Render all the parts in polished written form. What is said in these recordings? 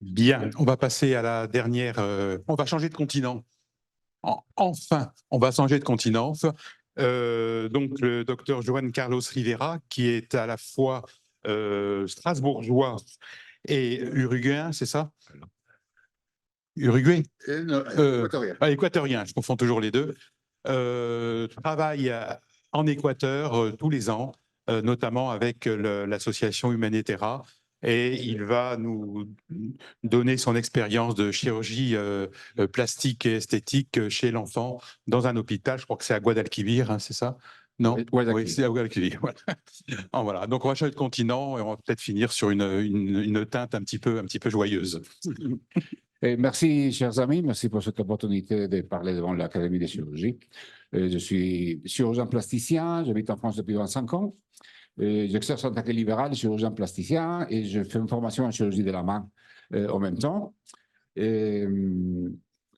Bien, on va passer à la dernière. On va changer de continent. Enfin, on va changer de continent. Donc, le docteur Juan Carlos Rivera, qui est à la fois strasbourgeois et uruguayen, c'est ça? Uruguay? Non, équatorien. Équatorien, je confonds toujours les deux. Travaille en Équateur tous les ans, notamment avec l'association Humanitera, et il va nous donner son expérience de chirurgie plastique et esthétique chez l'enfant dans un hôpital. Je crois que c'est à Guadalquivir, hein, c'est ça? Non? Oui, c'est à Guadalquivir. Voilà. Voilà. Donc on va changer de continent et on va peut-être finir sur une teinte un petit peu joyeuse. Et merci, chers amis, merci pour cette opportunité de parler devant l'Académie de chirurgie. Je suis chirurgien plasticien, j'habite en France depuis 25 ans. J'exerce en tant que libéral, chirurgien plasticien, et je fais une formation en chirurgie de la main en même temps.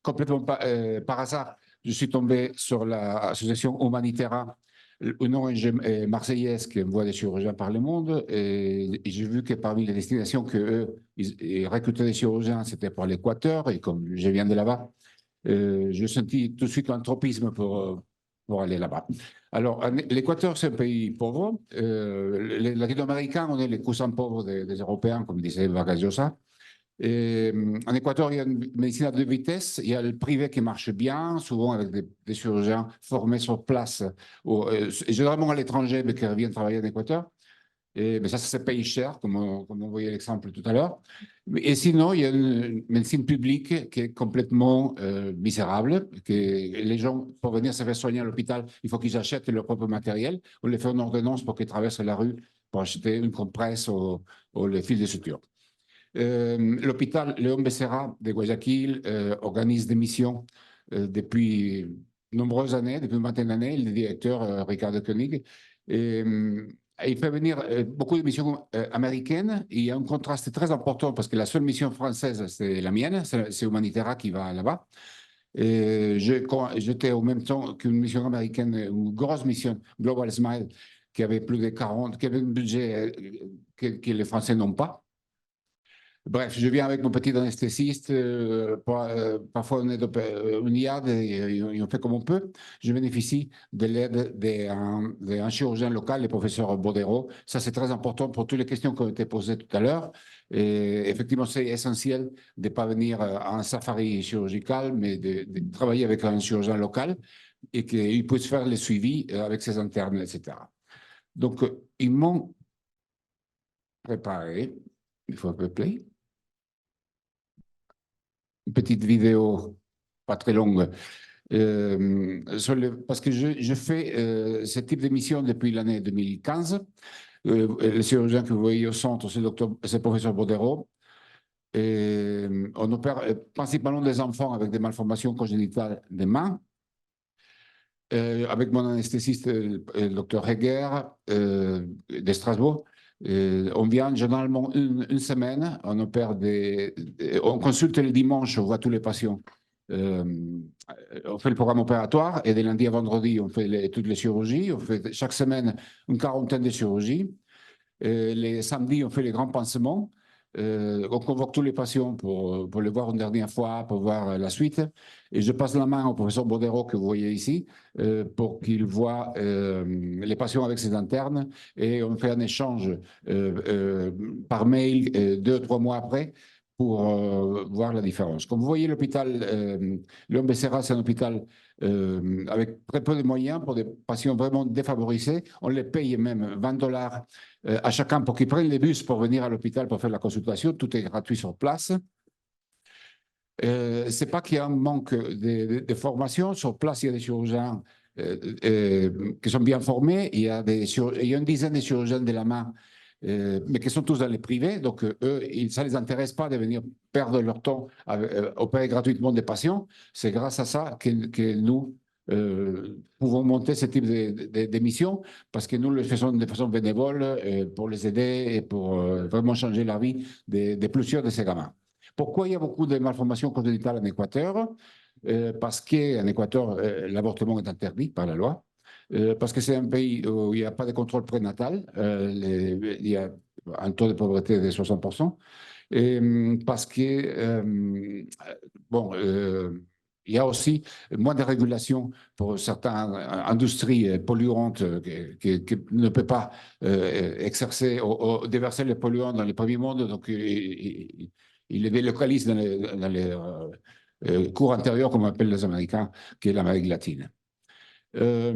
Complètement par hasard, je suis tombé sur l'association Humanitera, une ONG marseillaise qui envoie des chirurgiens par le monde. Et j'ai vu que parmi les destinations ils recrutaient des chirurgiens, c'était pour l'Équateur. Et comme je viens de là-bas, je sentis tout de suite l'anthropisme pour aller là-bas. Alors, l'Équateur, c'est un pays pauvre. Les Latino-Américains, on est les cousins pauvres des Européens, comme disait Vargas Llosa. En Équateur, il y a une médecine à deux vitesses. Il y a le privé qui marche bien, souvent avec des chirurgiens formés sur place, généralement à l'étranger, mais qui reviennent travailler en Équateur. Mais ça se paye cher, comme on voyait l'exemple tout à l'heure. Et sinon, il y a une médecine publique qui est complètement misérable. Que les gens, pour venir se faire soigner à l'hôpital, il faut qu'ils achètent leur propre matériel. On les fait en ordonnance pour qu'ils traversent la rue pour acheter une compresse ou le fil de suture. L'hôpital Léon Becerra de Guayaquil organise des missions depuis nombreuses années, depuis une vingtaine d'années. Le directeur, Ricardo Koenig, il fait venir beaucoup de missions américaines. Il y a un contraste très important parce que la seule mission française, c'est la mienne, c'est Humanitera qui va là-bas. J'étais au même temps qu'une mission américaine, une grosse mission, Global Smile, qui avait plus de 40, qui avait un budget que les Français n'ont pas. Bref, je viens avec mon petit anesthésiste. Parfois, on est une IAD et on fait comme on peut. Je bénéficie de l'aide d'un chirurgien local, le professeur Bodero. Ça, c'est très important pour toutes les questions qui ont été posées tout à l'heure. Et effectivement, c'est essentiel de ne pas venir à un safari chirurgical, mais de travailler avec un chirurgien local et qu'il puisse faire le suivi avec ses internes, etc. Donc, ils m'ont préparé. Il faut un peu play. Une petite vidéo, pas très longue, parce que je fais ce type d'émission depuis l'année 2015. Le chirurgien que vous voyez au centre, c'est le professeur Bodero. On opère principalement des enfants avec des malformations congénitales des mains. Avec mon anesthésiste, le docteur Heger, de Strasbourg. On vient généralement une semaine, on consulte le dimanche, on voit tous les patients. On fait le programme opératoire et de lundi à vendredi, on fait toutes les chirurgies. On fait chaque semaine une quarantaine de chirurgies. Les samedis, on fait les grands pansements. On convoque tous les patients pour les voir une dernière fois, pour voir la suite. Et je passe la main au professeur Bodero que vous voyez ici pour qu'il voit les patients avec ses internes. Et on fait un échange par mail 2 ou 3 mois après pour voir la différence. Comme vous voyez, l'hôpital Léon Becerra, c'est un hôpital avec très peu de moyens pour des patients vraiment défavorisés. On les paye même $20 à chacun pour qu'ils prennent les bus pour venir à l'hôpital pour faire la consultation. Tout est gratuit sur place. Ce n'est pas qu'il y a un manque de formation. Sur place, il y a des chirurgiens qui sont bien formés. Il y a une dizaine de chirurgiens de la main, mais qui sont tous dans les privés. Donc, eux, ça ne les intéresse pas de venir perdre leur temps à opérer gratuitement des patients. C'est grâce à ça que nous pouvons monter ce type d'émissions parce que nous le faisons de façon bénévole pour les aider et pour vraiment changer la vie de plusieurs de ces gamins. Pourquoi il y a beaucoup de malformations congénitales en Équateur? Parce qu'en Équateur, l'avortement est interdit par la loi. Parce que c'est un pays où il n'y a pas de contrôle prénatal. Il y a un taux de pauvreté de 60%. parce que, bon, il y a aussi moins de régulation pour certaines industries polluantes qui ne peuvent pas exercer ou déverser les polluants dans les premiers mondes. Donc, il les délocalise dans les cours antérieurs, comme on appelle les Américains, qui est l'Amérique latine. En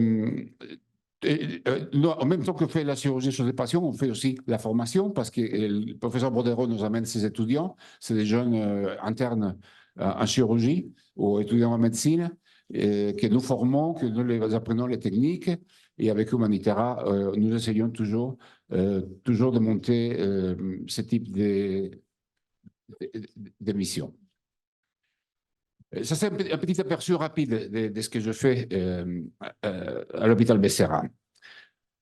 même temps que fait la chirurgie sur les patients, on fait aussi la formation parce que le professeur Brodero nous amène ses étudiants, c'est des jeunes internes en chirurgie ou étudiants en médecine, que nous formons, que nous les apprenons les techniques et avec Humanitera, nous essayons toujours de monter ce type de mission. Ça, c'est un petit aperçu rapide de ce que je fais à l'hôpital Becerra.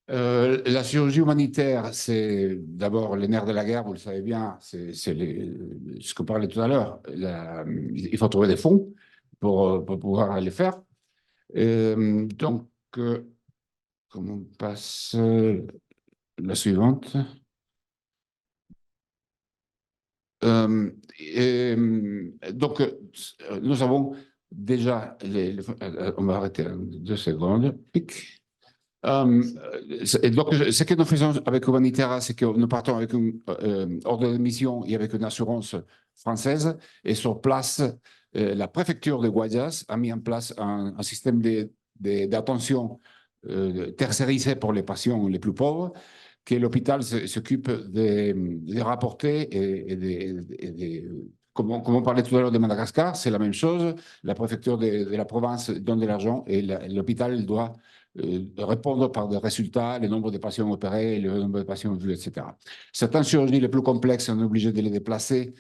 La chirurgie humanitaire, c'est d'abord les nerfs de la guerre, vous le savez bien, c'est ce qu'on parlait tout à l'heure. Il faut trouver des fonds pour pouvoir les faire. Donc, comment on passe la suivante. Donc, nous avons déjà, on va arrêter 2 secondes. Pic. Et donc, ce que nous faisons avec Humanitera, c'est que nous partons avec un ordre de mission et avec une assurance française. Et sur place, la préfecture de Guayas a mis en place un système d'attention tertiarisé pour les patients les plus pauvres, que l'hôpital s'occupe de rapporter comme on parlait tout à l'heure de Madagascar, c'est la même chose. La préfecture de la province donne de l'argent et l'hôpital doit répondre par des résultats, le nombre de patients opérés, le nombre de patients vus, etc. Certaines chirurgies les plus complexes, on est obligé de les déplacer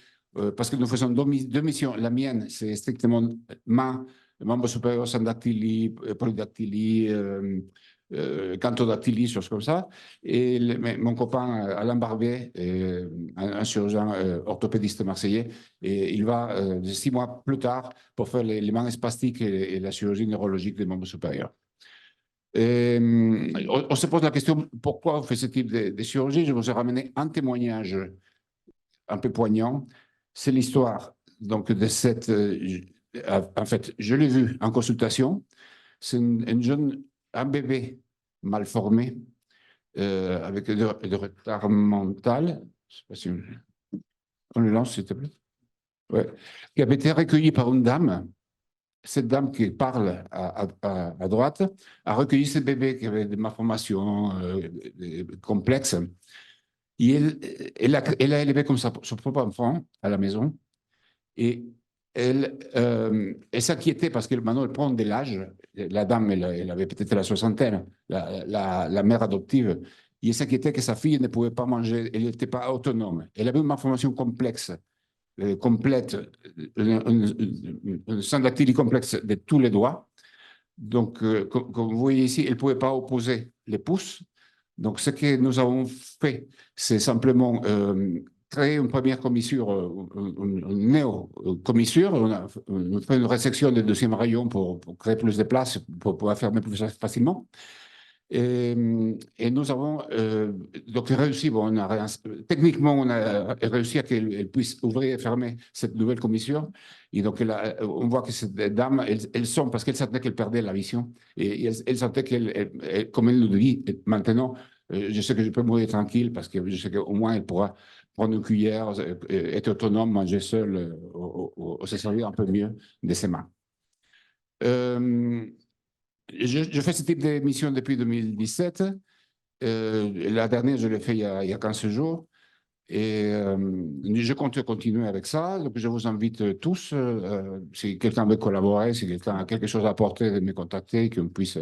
parce que nous faisons 2 missions. La mienne, c'est strictement main, membre supérieur, syndactylie, polydactylie, cantodactylie, choses comme ça. Et mon copain Alain Barbier, un chirurgien orthopédiste marseillais, et il va 6 mois plus tard pour faire les mains spastiques et la chirurgie neurologique des membres supérieurs. On se pose la question, pourquoi on fait ce type de chirurgie? Je vous ai ramené un témoignage un peu poignant. C'est l'histoire donc de cette... en fait, je l'ai vu en consultation. C'est un bébé mal formé, avec de retard mental. Je sais pas si on le lance, s'il te plaît. Ouais. Qui avait été recueilli par une dame. Cette dame qui parle à droite a recueilli ce bébé qui avait des malformations complexes. Et elle a élevé comme son propre enfant à la maison. Et elle s'inquiétait parce que maintenant, elle prend de l'âge. La dame, elle avait peut-être la soixantaine, la mère adoptive. Et elle s'inquiétait que sa fille ne pouvait pas manger, elle n'était pas autonome. Elle avait une malformation complexe, complète, une syndactylie complexe de tous les doigts. Donc, comme vous voyez ici, elle ne pouvait pas opposer les pouces. Donc, ce que nous avons fait, c'est simplement créer une première commissure, une néo-commissure. On a fait une résection du 2e rayon pour créer plus de place, pour pouvoir fermer plus facilement. Et nous avons donc réussi, bon, techniquement, on a réussi à qu'elle puisse ouvrir et fermer cette nouvelle commissure. Et donc, on voit que cette dame, elles sont, parce qu'elle sentait qu'elle perdait la vision, et elle sentait qu'elle, comme elle nous dit maintenant, je sais que je peux mourir tranquille, parce que je sais qu'au moins elle pourra prendre une cuillère, être autonome, manger seule, ou se servir un peu mieux de ses mains. Je fais ce type d'émission depuis 2017. La dernière, je l'ai fait il y a 15 jours. Et je compte continuer avec ça. Donc, je vous invite tous, si quelqu'un veut collaborer, si quelqu'un a quelque chose à apporter, de me contacter, qu'on puisse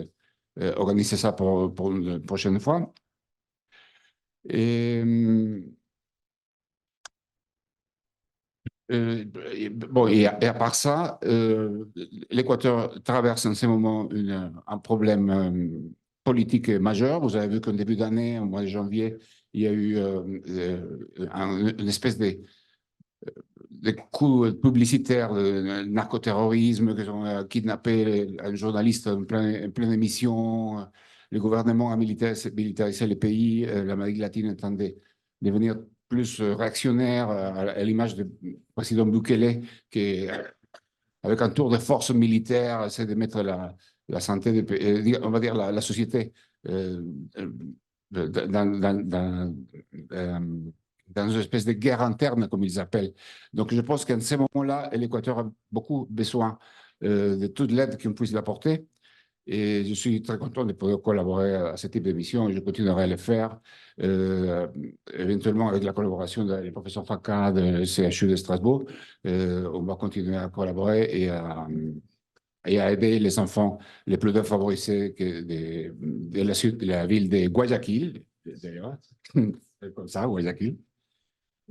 organiser ça pour une prochaine fois. Et, bon, et à part ça, l'Équateur traverse en ce moment un problème politique majeur. Vous avez vu qu'au début d'année, au mois de janvier, il y a eu une espèce de coups publicitaires de narcoterrorisme, qui ont kidnappé un journaliste en pleine émission. Le gouvernement a militarisé le pays. L'Amérique latine est en train de devenir plus réactionnaire à l'image du président Bukele, qui, avec un tour de force militaire, essaie de mettre la santé, on va dire la société dans une espèce de guerre interne, comme ils appellent. Donc, je pense qu'en ce moment-là, l'Équateur a beaucoup besoin de toute l'aide qu'on puisse l'apporter. Et je suis très content de pouvoir collaborer à ce type d'émission et je continuerai à le faire, éventuellement avec la collaboration des professeurs Faka de CHU de Strasbourg. On va continuer à collaborer et à aider les enfants les plus défavorisés de la ville de Guayaquil, d'ailleurs, comme ça, Guayaquil,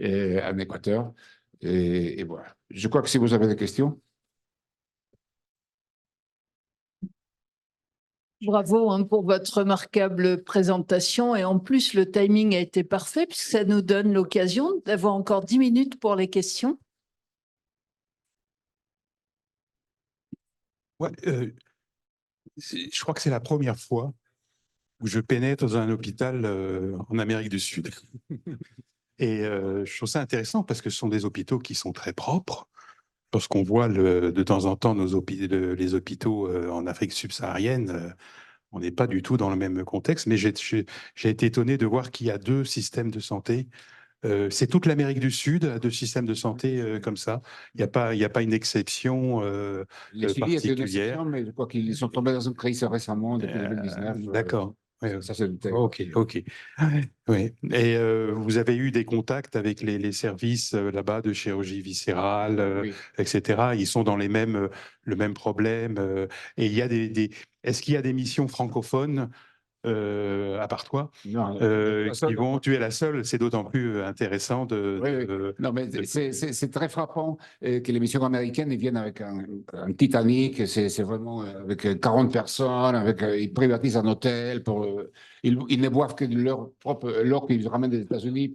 en Équateur. Et voilà. Je crois que si vous avez des questions. Bravo hein, pour votre remarquable présentation. Et en plus, le timing a été parfait puisque ça nous donne l'occasion d'avoir encore 10 minutes pour les questions. Ouais, je crois que c'est la première fois où je pénètre dans un hôpital en Amérique du Sud. Et je trouve ça intéressant parce que ce sont des hôpitaux qui sont très propres. Lorsqu'on voit de temps en temps les hôpitaux en Afrique subsaharienne, on n'est pas du tout dans le même contexte, mais j'ai été étonné de voir qu'il y a 2 systèmes de santé. C'est toute l'Amérique du Sud, 2 systèmes de santé comme ça. Il n'y a pas une exception Les Chili étaient une particulière. exception, mais je crois qu'ils sont tombés dans une crise récemment, depuis 2019. D'accord. Ça, c'est le thème. Ok. Oui. Et vous avez eu des contacts avec les services là-bas de chirurgie viscérale, Oui. etc. Ils sont dans le même problème. Et il y a est-ce qu'il y a des missions francophones à part toi Non, qui vont, tu es la seule, c'est d'autant plus intéressant oui. Non, mais c'est très frappant que les missions américaines viennent avec un Titanic, c'est vraiment avec 40 personnes, ils privatisent un hôtel, ils ne boivent que de leur propre l'eau qu'ils ramènent des États-Unis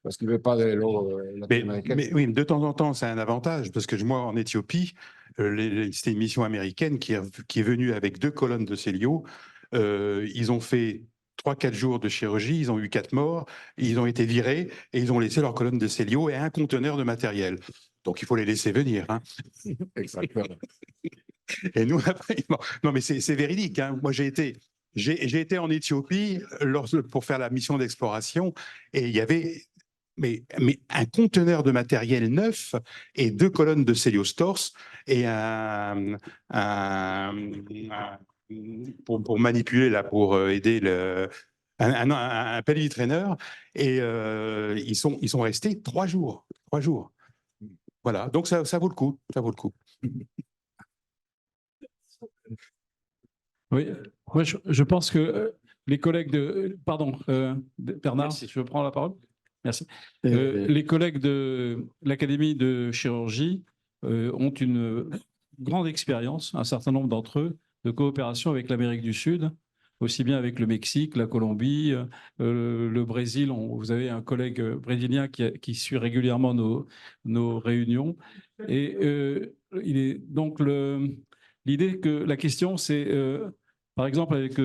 parce qu'ils ne veulent pas de l'eau latino-américaine. Mais oui, de temps en temps, c'est un avantage, parce que moi, en Éthiopie, c'était une mission américaine qui est venue avec 2 colonnes de Célio. Ils ont fait 3-4 jours de chirurgie, ils ont eu 4 morts, ils ont été virés et ils ont laissé leur colonne de Célio et un conteneur de matériel. Donc, il faut les laisser venir. Hein. Exactement. Et nous, après, non, mais c'est véridique. Hein. Moi, j'ai été en Éthiopie pour faire la mission d'exploration et il y avait mais un conteneur de matériel neuf et 2 colonnes de Céliostors et pour manipuler, là, pour aider un pelvic trainer. Et ils sont restés 3 jours. 3 jours. Voilà, donc ça vaut le coup. Ça vaut le coup. Oui, moi je pense que les collègues de... Pardon, Bernard, Merci. je prends la parole. Merci. Les collègues de l'Académie de chirurgie ont une grande expérience, un certain nombre d'entre eux, de coopération avec l'Amérique du Sud, aussi bien avec le Mexique, la Colombie, le Brésil. Vous avez un collègue brésilien qui suit régulièrement nos réunions. Et il est donc l'idée que la question, c'est, par exemple, avec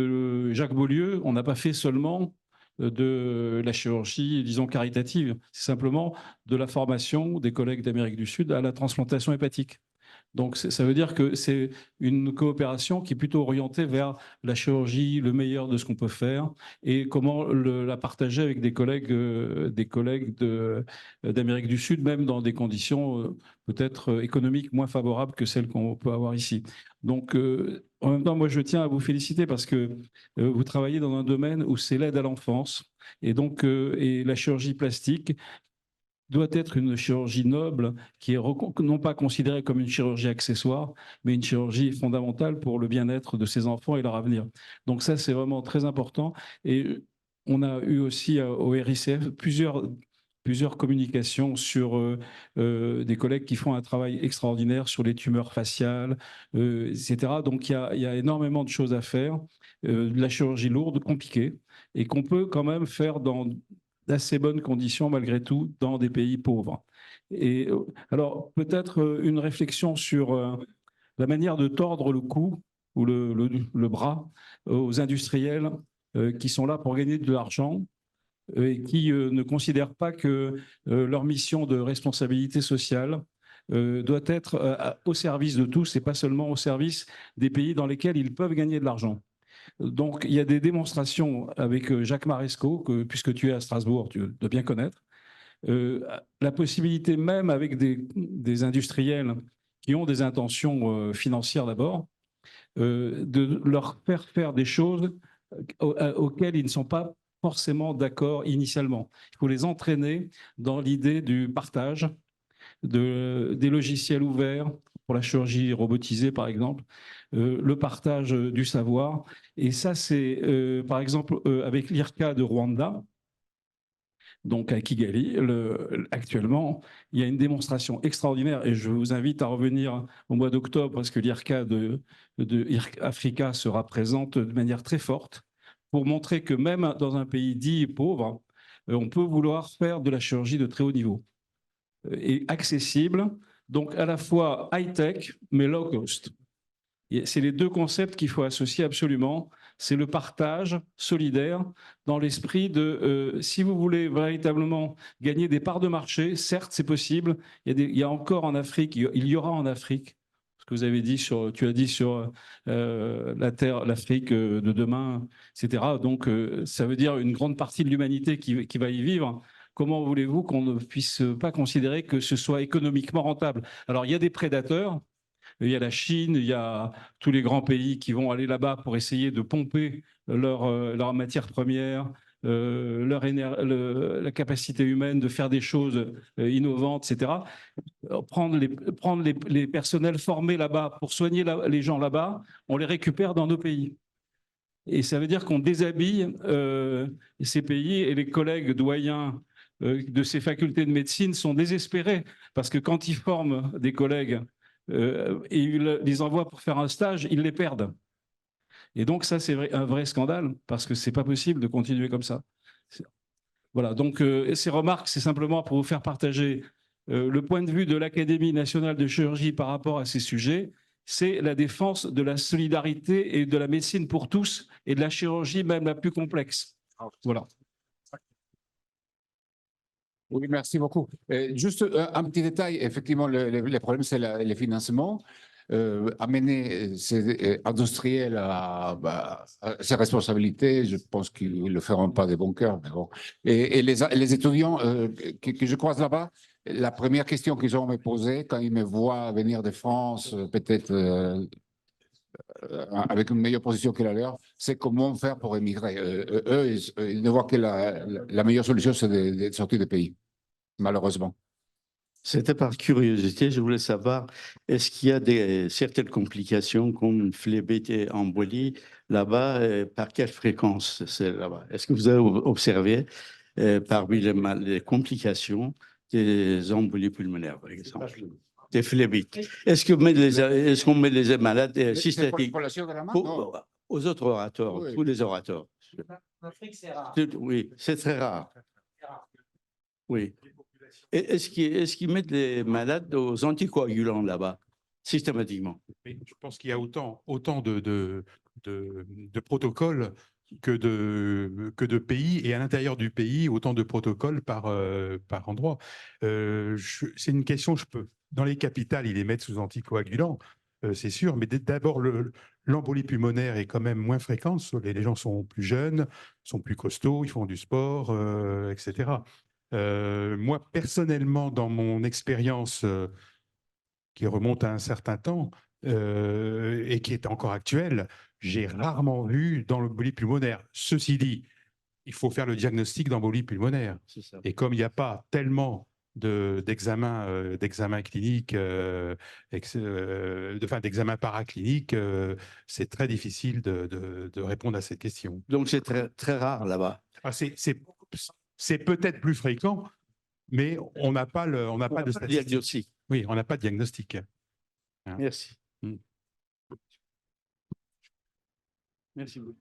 Jacques Beaulieu, on n'a pas fait seulement de la chirurgie, disons, caritative. C'est simplement de la formation des collègues d'Amérique du Sud à la transplantation hépatique. Donc, ça veut dire que c'est une coopération qui est plutôt orientée vers la chirurgie, le meilleur de ce qu'on peut faire, et comment la partager avec des collègues d'Amérique du Sud, même dans des conditions peut-être économiques moins favorables que celles qu'on peut avoir ici. Donc, en même temps, moi, je tiens à vous féliciter parce que vous travaillez dans un domaine où c'est l'aide à l'enfance, et donc et la chirurgie plastique doit être une chirurgie noble qui est non pas considérée comme une chirurgie accessoire, mais une chirurgie fondamentale pour le bien-être de ces enfants et leur avenir. Donc ça, c'est vraiment très important. Et on a eu aussi au RICF plusieurs communications sur des collègues qui font un travail extraordinaire sur les tumeurs faciales, etc. Donc il y a énormément de choses à faire, de la chirurgie lourde, compliquée, et qu'on peut quand même faire dans d'assez bonnes conditions malgré tout dans des pays pauvres. Et alors peut-être une réflexion sur la manière de tordre le cou ou le bras aux industriels qui sont là pour gagner de l'argent et qui ne considèrent pas que leur mission de responsabilité sociale doit être au service de tous et pas seulement au service des pays dans lesquels ils peuvent gagner de l'argent. Donc, il y a des démonstrations avec Jacques Marescot, puisque tu es à Strasbourg, tu dois bien connaître, la possibilité même avec des industriels qui ont des intentions financières d'abord, de leur faire des choses auxquelles ils ne sont pas forcément d'accord initialement. Il faut les entraîner dans l'idée du partage, des logiciels ouverts pour la chirurgie robotisée, par exemple, le partage du savoir. Et ça, c'est, par exemple, avec l'IRCA de Rwanda, donc à Kigali, actuellement, il y a une démonstration extraordinaire et je vous invite à revenir au mois d'octobre parce que l'IRCA de Africa sera présente de manière très forte pour montrer que même dans un pays dit pauvre, on peut vouloir faire de la chirurgie de très haut niveau et accessible, donc à la fois high-tech mais low cost. C'est les deux concepts qu'il faut associer absolument. C'est le partage solidaire dans l'esprit de si vous voulez véritablement gagner des parts de marché, certes c'est possible. Il y a encore en Afrique, il y aura en Afrique, ce que vous avez dit tu as dit sur l'Afrique de demain, etc. Donc ça veut dire une grande partie de l'humanité qui va y vivre. Comment voulez-vous qu'on ne puisse pas considérer que ce soit économiquement rentable? Alors il y a des prédateurs. Il y a la Chine, il y a tous les grands pays qui vont aller là-bas pour essayer de pomper leur matière première, la capacité humaine de faire des choses innovantes, etc. Prendre les personnels formés là-bas pour soigner les gens là-bas, on les récupère dans nos pays. Et ça veut dire qu'on déshabille ces pays et les collègues doyens de ces facultés de médecine sont désespérés parce que quand ils forment des collègues et ils les envoient pour faire un stage, ils les perdent. Et donc ça, c'est un vrai scandale, parce que ce n'est pas possible de continuer comme ça. Voilà, donc ces remarques, c'est simplement pour vous faire partager le point de vue de l'Académie nationale de chirurgie par rapport à ces sujets. C'est la défense de la solidarité et de la médecine pour tous, et de la chirurgie même la plus complexe. Voilà. Oui, merci beaucoup. Juste un petit détail, effectivement, le problème, c'est le financement. Amener ces industriels à ces responsabilités, je pense qu'ils ne le feront pas de bon cœur. Mais bon. Et les étudiants que je croise là-bas, la première question qu'ils ont me posée quand ils me voient venir de France, peut-être avec une meilleure position que la leur, c'est comment faire pour émigrer. Eux, ils ne voient que la meilleure solution, c'est de sortir du pays, malheureusement. C'était par curiosité, je voulais savoir, est-ce qu'il y a certaines complications comme phlébite et embolie là-bas, par quelle fréquence c'est là-bas? Est-ce que vous avez observé parmi les complications des embolies pulmonaires, par exemple, des phlébites? Est-ce qu'on met les malades systématiques aux autres orateurs, Oui. tous les orateurs? En Afrique, c'est rare. Oui, c'est très rare. Oui. Est-ce qu'ils mettent les malades aux anticoagulants là-bas, systématiquement? Mais je pense qu'il y a autant de protocoles que de pays, et à l'intérieur du pays, autant de protocoles par endroit. C'est une question, dans les capitales, ils les mettent sous anticoagulants, c'est sûr, mais d'abord, l'embolie pulmonaire est quand même moins fréquente. Les gens sont plus jeunes, sont plus costauds, ils font du sport, etc. Moi, personnellement, dans mon expérience qui remonte à un certain temps et qui est encore actuelle, j'ai rarement vu d'embolie pulmonaire. Ceci dit, il faut faire le diagnostic d'embolie pulmonaire. Et comme il n'y a pas tellement d'examens cliniques, d'examens paracliniques, c'est très difficile de répondre à cette question. Donc c'est très, très rare là-bas. C'est peut-être plus fréquent, mais on n'a pas de diagnostic. Oui, on n'a pas de diagnostic. Merci. Merci beaucoup.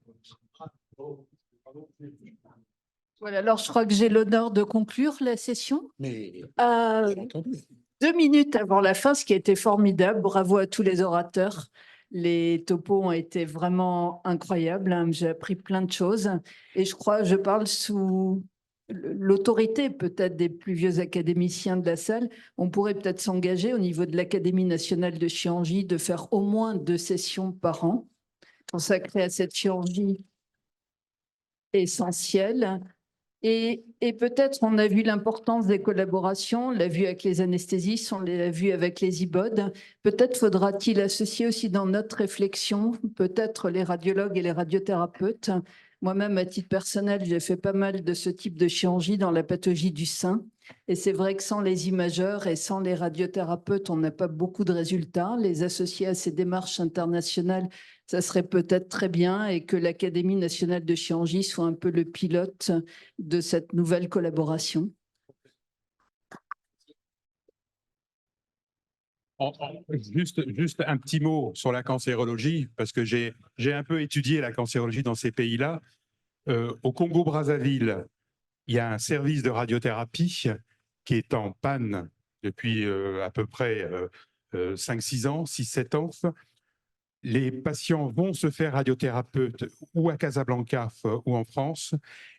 Voilà, alors je crois que j'ai l'honneur de conclure la session. Mais 2 minutes avant la fin, ce qui a été formidable. Bravo à tous les orateurs. Les topos ont été vraiment incroyables. J'ai appris plein de choses. Et je crois, je parle sous l'autorité peut-être des plus vieux académiciens de la salle, on pourrait peut-être s'engager au niveau de l'Académie nationale de chirurgie de faire au moins 2 sessions par an consacrées à cette chirurgie essentielle. Et peut-être on a vu l'importance des collaborations, on l'a vu avec les anesthésistes, on l'a vu avec les IBOD. Peut-être faudra-t-il associer aussi dans notre réflexion, peut-être les radiologues et les radiothérapeutes. Moi-même, à titre personnel, j'ai fait pas mal de ce type de chirurgie dans la pathologie du sein. Et c'est vrai que sans les imageurs et sans les radiothérapeutes, on n'a pas beaucoup de résultats. Les associer à ces démarches internationales, ça serait peut-être très bien, et que l'Académie nationale de chirurgie soit un peu le pilote de cette nouvelle collaboration. Juste un petit mot sur la cancérologie, parce que j'ai un peu étudié la cancérologie dans ces pays-là. Au Congo-Brazzaville, il y a un service de radiothérapie qui est en panne depuis à peu près 5-6 ans, 6-7 ans. Les patients vont se faire radiothérapeute ou à Casablanca ou en France,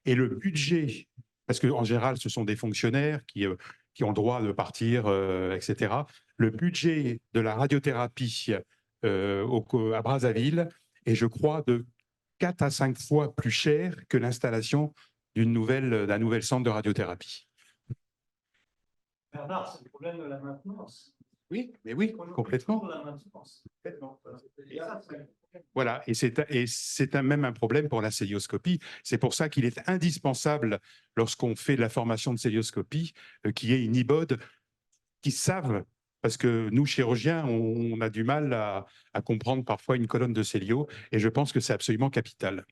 et le budget, parce qu'en général, ce sont des fonctionnaires qui ont le droit de partir, etc. Le budget de la radiothérapie à Brazzaville est, je crois, de 4 à 5 fois plus cher que l'installation d'un nouvel centre de radiothérapie. Bernard, c'est le problème de la maintenance. Oui, mais oui, complètement. Voilà, et c'est même un problème pour la célioscopie. C'est pour ça qu'il est indispensable, lorsqu'on fait de la formation de célioscopie, qu'il y ait une IBOD qui savent, parce que nous, chirurgiens, on a du mal à comprendre parfois une colonne de célio, et je pense que c'est absolument capital.